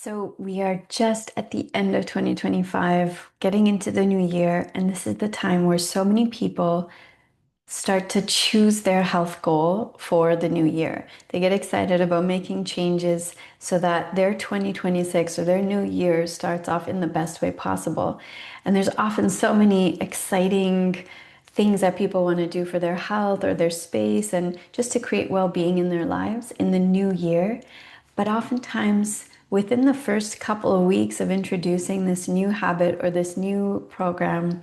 So we are just at the end of 2025, getting into the new year, and this is the time where so many people start to choose their health goal for the new year. They get excited about making changes so that their 2026 or their new year starts off in the best way possible. And there's often so many exciting things that people want to do for their health or their space and just to create well-being in their lives in the new year. But oftentimes, within the first couple of weeks of introducing this new habit or this new program,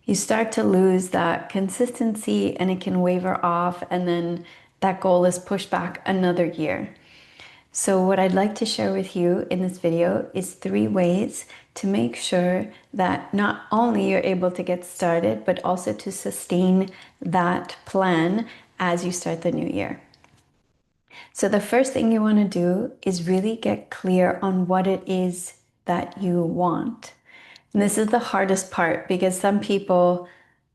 you start to lose that consistency and it can waver off, and then that goal is pushed back another year. So what I'd like to share with you in this video is 3 ways to make sure that not only you're able to get started, but also to sustain that plan as you start the new year. So the first thing you want to do is really get clear on what it is that you want. And this is the hardest part because some people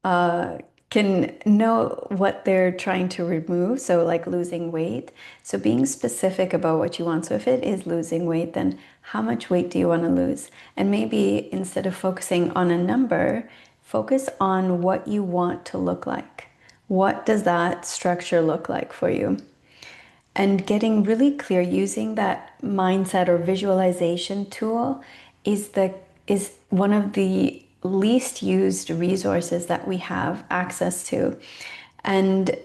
can know what they're trying to remove, so like losing weight. So being specific about what you want. So if it is losing weight, then how much weight do you want to lose? And maybe instead of focusing on a number, focus on what you want to look like. What does that structure look like for you? And getting really clear using that mindset or visualization tool is one of the least used resources that we have access to. And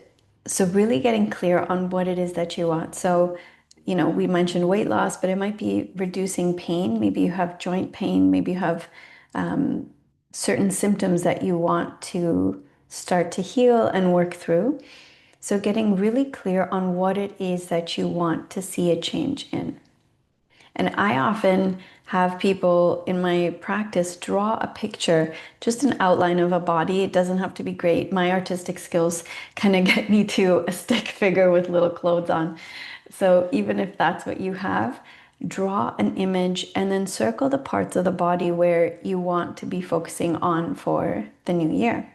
so really getting clear on what it is that you want. So, we mentioned weight loss, but it might be reducing pain. Maybe you have joint pain. Maybe you have certain symptoms that you want to start to heal and work through. So getting really clear on what it is that you want to see a change in. And I often have people in my practice draw a picture, just an outline of a body. It doesn't have to be great. My artistic skills kind of get me to a stick figure with little clothes on. So even if that's what you have, draw an image and then circle the parts of the body where you want to be focusing on for the new year.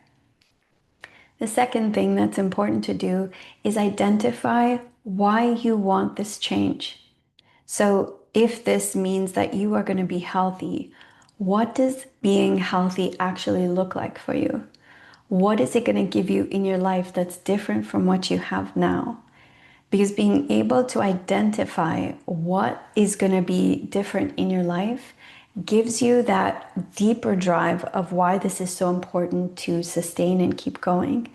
The second thing that's important to do is identify why you want this change. So if this means that you are going to be healthy, what does being healthy actually look like for you? What is it going to give you in your life that's different from what you have now? Because being able to identify what is going to be different in your life gives you that deeper drive of why this is so important to sustain and keep going.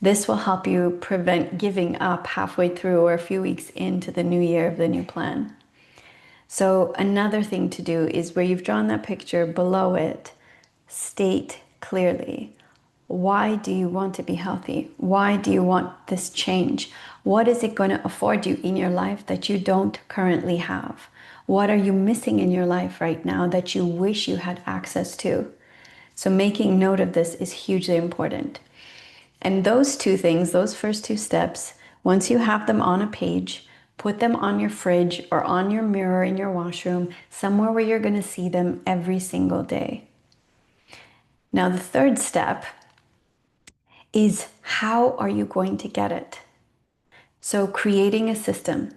This will help you prevent giving up halfway through or a few weeks into the new year of the new plan. So another thing to do is where you've drawn that picture, below it, state clearly, why do you want to be healthy? Why do you want this change? What is it going to afford you in your life that you don't currently have? What are you missing in your life right now that you wish you had access to? So making note of this is hugely important. And those 2 things, those first 2 steps, once you have them on a page, put them on your fridge or on your mirror in your washroom, somewhere where you're going to see them every single day. Now, the third step is how are you going to get it? So creating a system.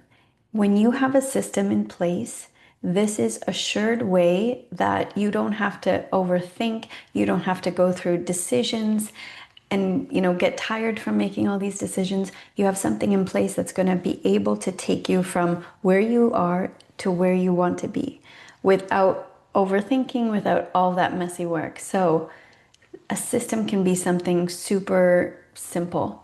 When you have a system in place, this is a assured way that you don't have to overthink, you don't have to go through decisions and get tired from making all these decisions. You have something in place that's going to be able to take you from where you are to where you want to be without overthinking, without all that messy work. So a system can be something super simple.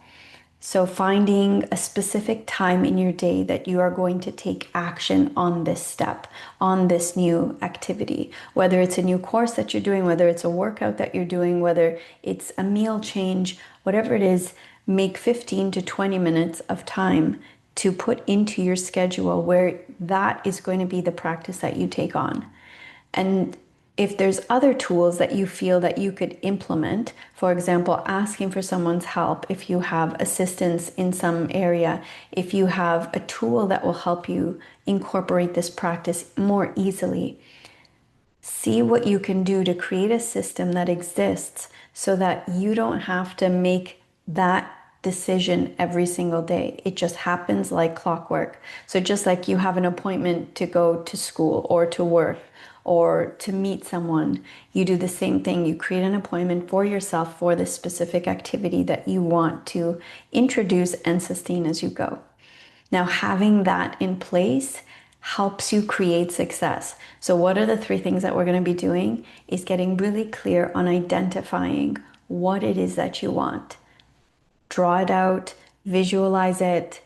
So finding a specific time in your day that you are going to take action on this step, on this new activity, whether it's a new course that you're doing, whether it's a workout that you're doing, whether it's a meal change, whatever it is, make 15 to 20 minutes of time to put into your schedule where that is going to be the practice that you take on. And if there's other tools that you feel that you could implement, for example, asking for someone's help, if you have assistance in some area, if you have a tool that will help you incorporate this practice more easily, see what you can do to create a system that exists so that you don't have to make that decision every single day. It just happens like clockwork. So just like you have an appointment to go to school or to work or to meet someone, you do the same thing. You create an appointment for yourself for this specific activity that you want to introduce and sustain as you go. Now, having that in place helps you create success. So, what are the three things that we're going to be doing? Is getting really clear on identifying what it is that you want. Draw it out, visualize it,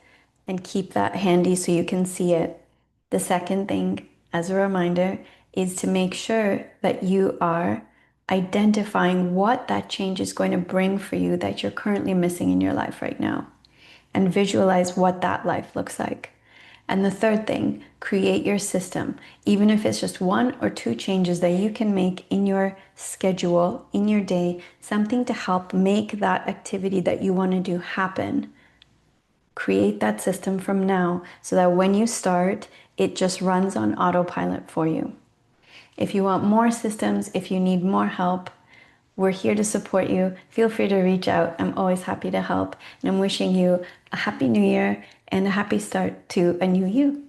and keep that handy so you can see it. The second thing, as a reminder, is to make sure that you are identifying what that change is going to bring for you that you're currently missing in your life right now, and visualize what that life looks like. And the third thing, create your system, even if it's just one or two changes that you can make in your schedule, in your day, something to help make that activity that you want to do happen. Create that system from now so that when you start, it just runs on autopilot for you. If you want more systems, if you need more help, we're here to support you. Feel free to reach out. I'm always happy to help. And I'm wishing you a happy new year and a happy start to a new you.